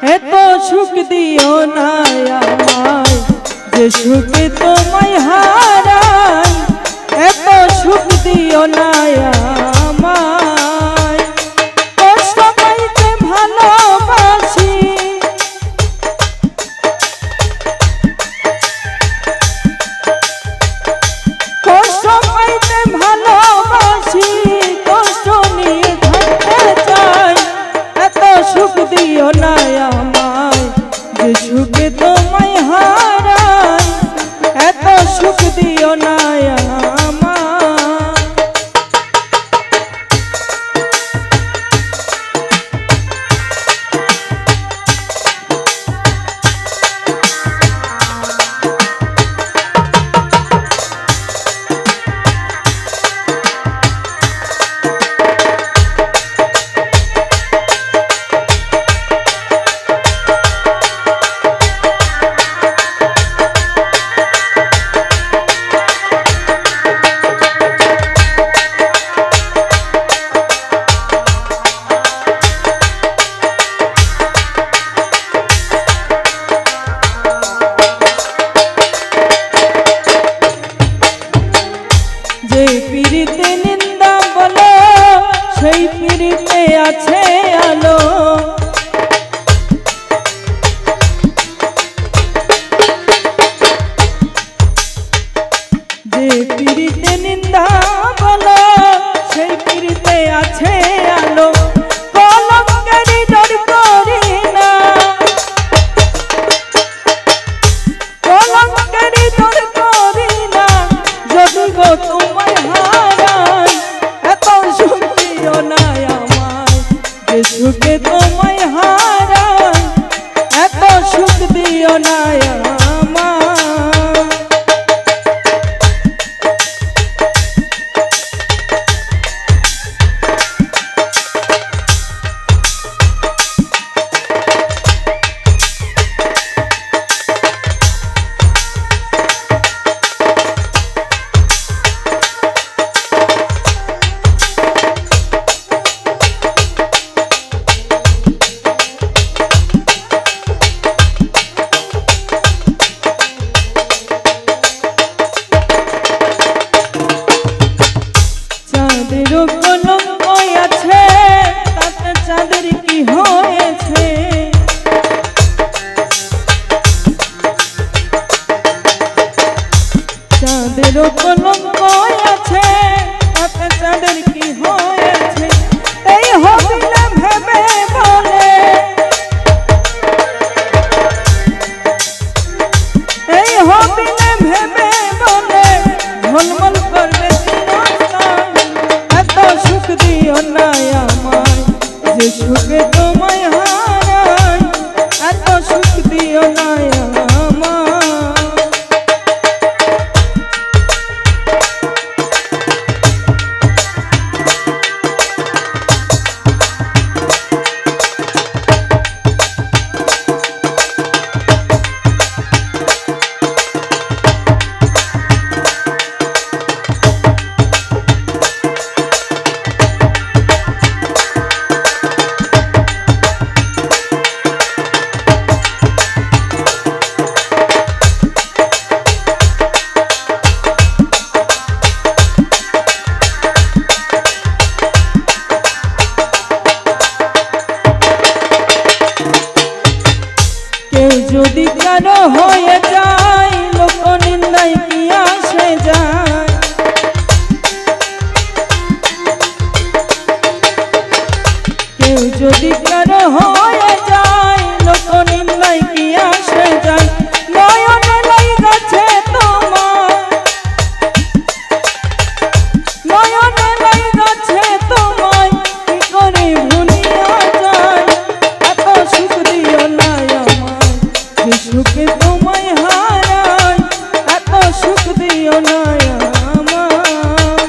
এত সুখ দিও না আমায় যে সুখে তোমায় হারাই, এত সুখ দিও না আমায়। কষ্ট পাইতে ভালোবাসি, কষ্ট পাইতে ভালোবাসি, কষ্ট নিয়ে থাকতে চাই। এত সুখ দিও না আমায় যে সুখে তোমায় হারাই, এত সুখ দিও না আমায়। যে পীড়িতে নিন্দা বলো সেই পীড়িতে আছে আলো, যে পীড়িতে নিন্দা বলো সেই পীড়িতে আছে আলো। কলঙ্কেরই ডর করি না, কলঙ্কেরই ডর করি না, যদি গো তোমায় হারাই। এত সুখ দিও না আমায় যে সুখে তোমায় হারাই, এত সুখ দিও না আমায়। চাঁদেরও কলঙ্ক আছে, তাতে চাঁদের কি হয়েছে? চাঁদেরও কলঙ্ক আছে, তাতে চাঁদের কি হয়েছে? এই হবিলে ভেবে বলে, এই হবিলে ভেবে বলে ঝলমল করবে চিরস্থান। এত সুখ দিও না আমায় যে সুখে তোমায় হারাই, এত সুখ দিও না আমায়। যদি কারো হয়ে যায় লোক নিন্দায় কি আসে যায়, কেউ যদি কারো হয়ে যায় লোক নিন্দায় কি আসে যায়। নয়নে লাইগাছে তোমার, নয়নে লাইগাছে তোমায়, কি করে ভুলিয়া যায়। এত সুখ দিও না আমায় যে সুখে তোমায় হারাই, এত সুখ দিও না আমায়।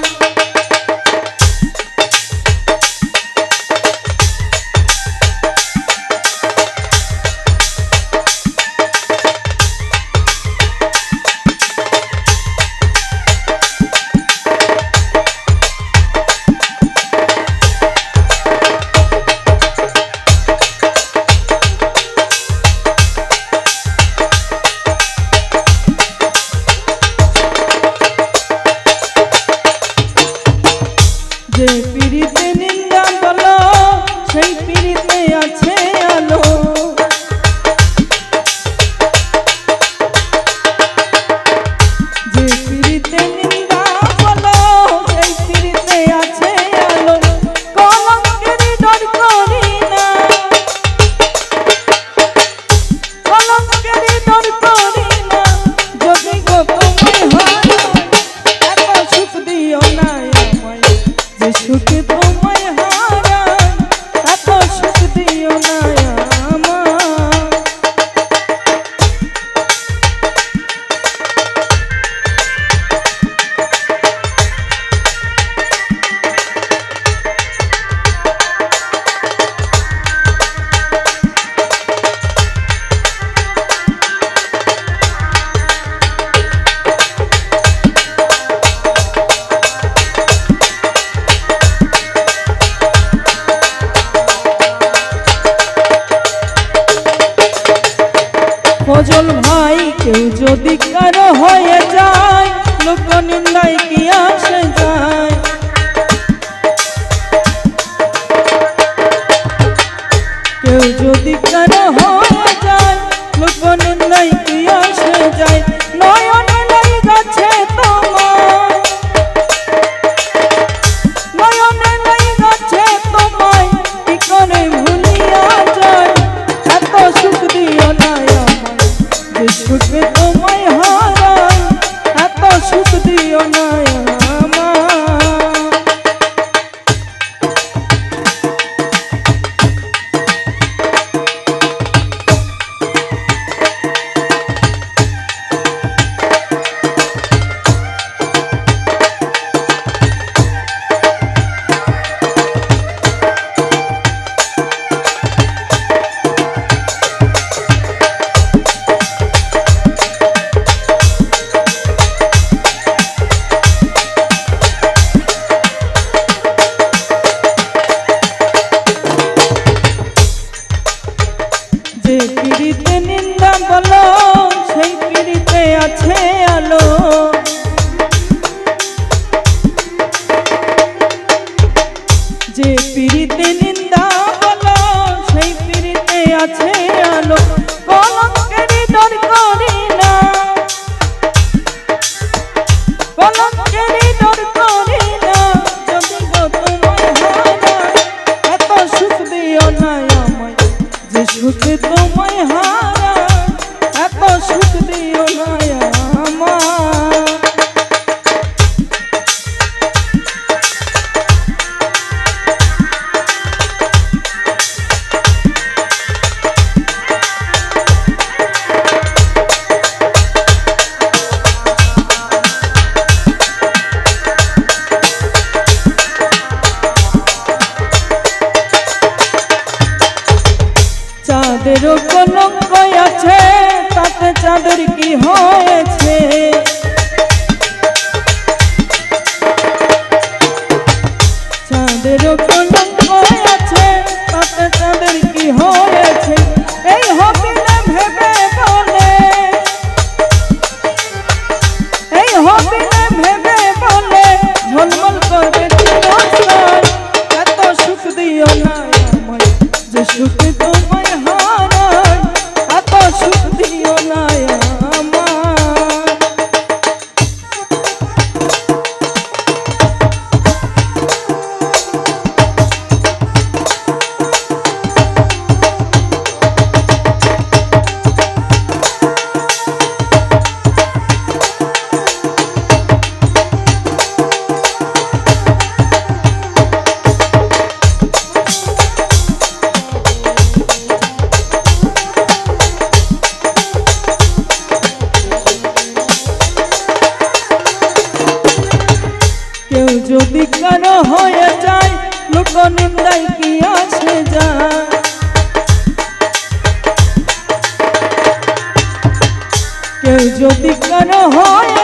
আছে আলো। যে পিড়িতে নিন্দা বলো সেই পিড়িতে আছে আলো, কলঙ্কের ডর করি না, কলঙ্কের ডর করি না, যদি গো তোমায় হারাই এত সুখ দিও না আমায়, যে সুখে তোমায় হারাই এত সুখ দিও না আমায়। ফজল ভাই কেউ যদি কারো হয়ে যায়, লোক নিন্দায় কি আসে যায়, কেউ যদি কারো হয়ে যায়, লোক নিন্দায় কি আসে যায়, নয়নে লাই যাচ্ছে তোমায়, নয়নে লাই যাচ্ছে তোমায়, কি করে ভুলিয়া যায়, এত সুখ দিও না যে সুখে তোমায় হারাই এত সুখ দিও না আমায়। যে পিড়িতে নিন্দা বলো সেই পিড়িতে আছে আলো, যে পিড়িতে নিন্দা বলো সেই পিড়িতে আছে আলো, কলঙ্কের ডর করি না, কলঙ্কের ডর করি না, যদি গো তোমায় হারাই এত সুখ দিও না আমায়, যে সুখে তোমায় হারাই এত সুখ দিও না আমায়। চাঁদেরও কলঙ্ক আছে তাতে চাঁদের কি হয়েছে, চাঁদেরও কলঙ্ক আছে তাতে চাঁদের কি হয়েছে, এই হবে না ভেবে বলে, এই হবে না ভেবে বলে ঝলমল করবে চিরস্থায়ী, এত সুখ দিও না আমায়, যে সুখে তোমায় হারাই এত সুখ দিও না আমায়। কেউ যদি কারো হয়ে যায়, লোক নিন্দায় কি আসে যায়, কেউ যদি কারো হয়ে